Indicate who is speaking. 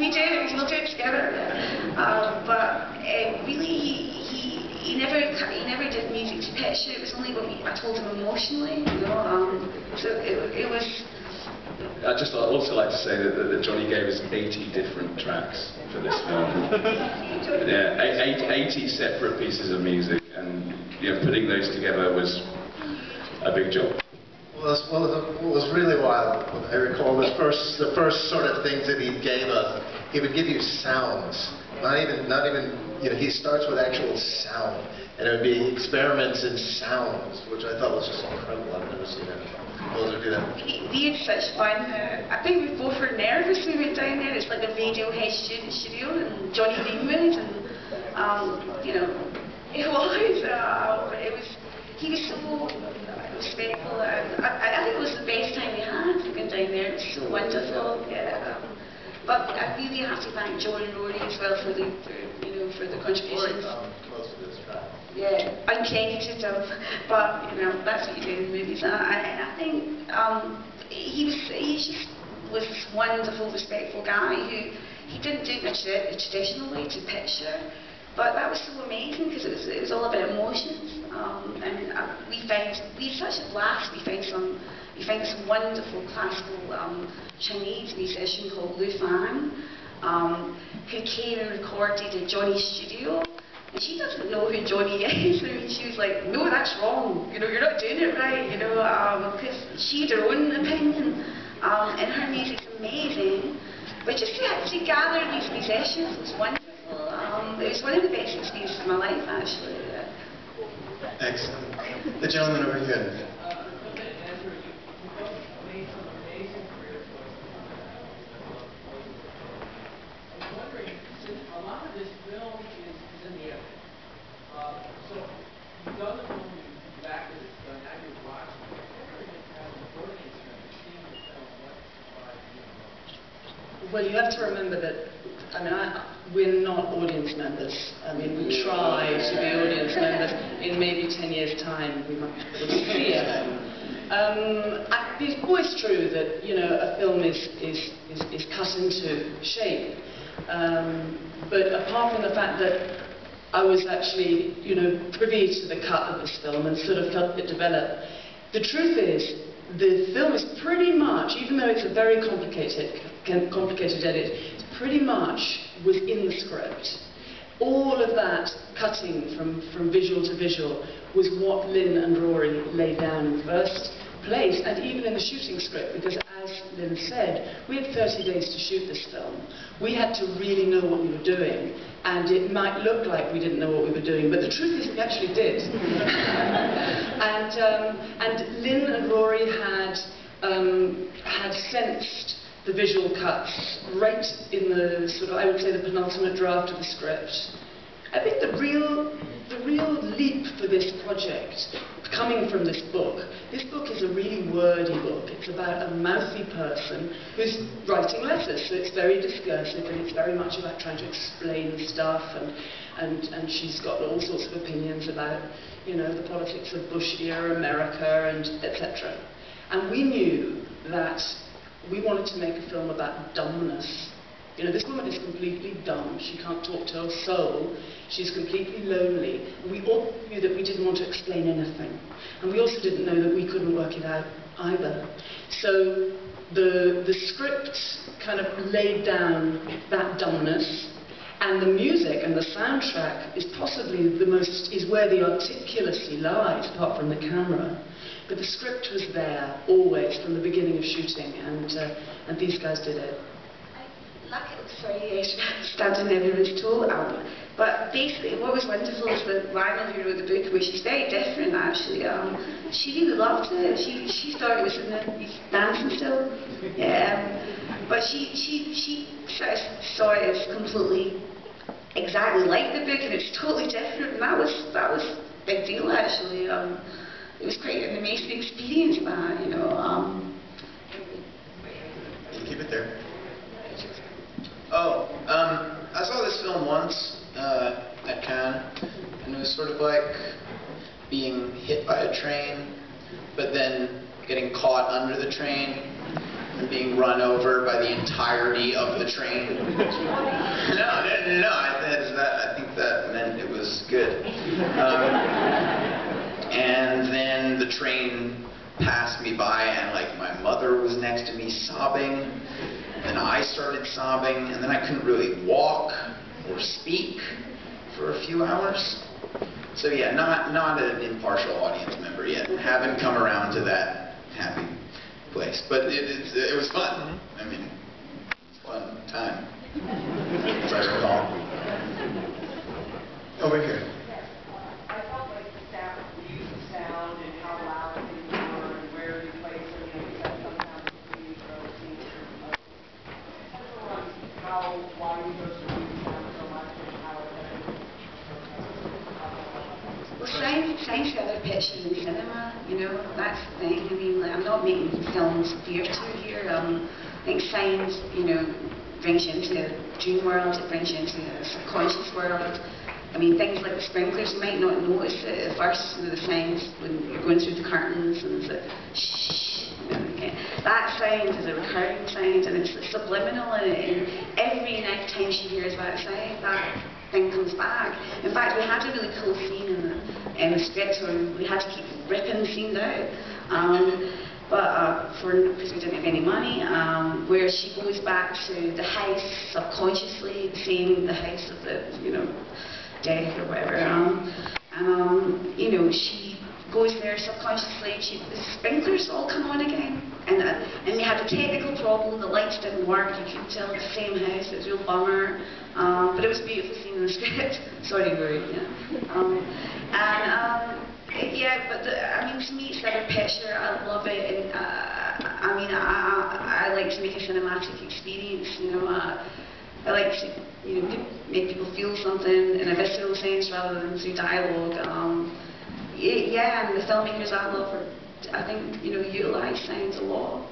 Speaker 1: we do it? We'll do it together. But really, he never did music to picture. It was only what I told him emotionally, you know. So it was.
Speaker 2: I'd just also like to say that Johnny gave us 80 different tracks for this film. Yeah, 80 separate pieces of music, and putting those together was a big job.
Speaker 3: What was really wild, I recall, the first sort of things that he gave us, he would give you sounds. Not even, he starts with actual sound, and it would be experiments in sounds, which I thought was just incredible. I've never seen a composer do that.
Speaker 1: We had such fun. I think we both were nervous when we went down there. It's like a Radiohead studio, and Johnny Greenwood, and he was so respectful, and I think it was the best time we had going down there. It was so wonderful. Yeah. But I really have to thank Joe and Rory as well for the contributions.
Speaker 3: Most of this track.
Speaker 1: Yeah, uncredited stuff, but that's what you do in movies. I think he just was this wonderful, respectful guy who he didn't do it a traditional way to picture, but that was so amazing because it was all about emotions. And we had such a blast. We found this wonderful classical Chinese musician called Lu Fan, who came and recorded at Johnny's studio. And she doesn't know who Johnny is. I mean, she was like, "No, that's wrong. You're not doing it right." Because she had her own opinion, and her music's amazing. But just to gather these musicians was wonderful. It was one of the best experiences of my life, actually.
Speaker 3: Excellent. The gentleman over here.
Speaker 4: Well, you have to remember that, we're not audience members. We try to be audience members. In maybe 10 years' time, we might be able to see it. It's always true that, a film is cut into shape. But apart from the fact that I was actually, privy to the cut of this film and sort of helped it develop, the truth is, the film is pretty much, even though it's a very complicated edit, it's pretty much within the script. All of that cutting from visual to visual was what Lynn and Rory laid down in the first place, and even in the shooting script, because as Lynn said, we had 30 days to shoot this film. We had to really know what we were doing, and it might look like we didn't know what we were doing, but the truth is we actually did. And Lynn and Rory had sensed the visual cuts right in the sort of, I would say, the penultimate draft of the script. I think the real leap for this project, coming from this book is a really wordy book. It's about a mouthy person who's writing letters, so it's very discursive, and it's very much about trying to explain stuff, and she's got all sorts of opinions about, the politics of Bush-era America, and etc. And we knew that we wanted to make a film about dumbness. This woman is completely dumb. She can't talk to her soul. She's completely lonely. We all knew that we didn't want to explain anything. And we also didn't know that we couldn't work it out either. So the script kind of laid down that dumbness, and the music and the soundtrack is possibly is where the articulacy lies, apart from the camera. But the script was there always from the beginning of shooting, and these guys did it.
Speaker 1: Sorry, standing everyone's toe. But basically, what was wonderful is that Lionel, who wrote the book, which is very different actually, she really loved it. She thought it was he's dancing still. But she sort of saw it as completely exactly like the book, and it's totally different. And that was a big deal actually. It was quite an amazing experience, that
Speaker 3: Keep it there.
Speaker 5: I saw this film once at Cannes, and it was sort of like being hit by a train, but then getting caught under the train, and being run over by the entirety of the train. No, I think that meant it was good. And then the train passed me by, and like my mother was next to me sobbing, and I started sobbing, and then I couldn't really walk or speak for a few hours. So yeah, not an impartial audience member yet. Haven't come around to that happy place, but it was fun. I mean, it's a fun time, as I recall. Over here.
Speaker 6: I felt like the use of sound and how loud things were and where you place them, you said sometimes between those things. Why you chose to use sound so much and how it affected.
Speaker 1: Well, science the other picture in cinema, you know, that's the thing. I mean, like, I'm not making films theatre here. I think science, you know, brings you into the dream world, it brings you into the subconscious world. I mean, things like the sprinklers, you might not notice it at first, you know, the sounds when you're going through the curtains and it's like, shh. You know, okay. That sound is a recurring sound and it's subliminal, and every night time she hears that sound, that thing comes back. In fact, we had a really cool scene in the script where we had to keep ripping scenes out. Because we didn't have any money, where she goes back to the house subconsciously, seeing the house of the, you know, death or whatever, you know, she goes there subconsciously, the sprinklers all come on again, and we had a technical problem, the lights didn't work, you couldn't tell it's the same house, it was a real bummer, but it was a beautiful scene in the script. Sorry, Rory. Yeah, but I mean, to me it's the other picture, I love it, and I mean, I like to make a cinematic experience, you know, I like to, you know, make people feel something in a visceral sense rather than through dialogue. Yeah, and the filmmakers I love, I think, you know, utilise sounds a lot.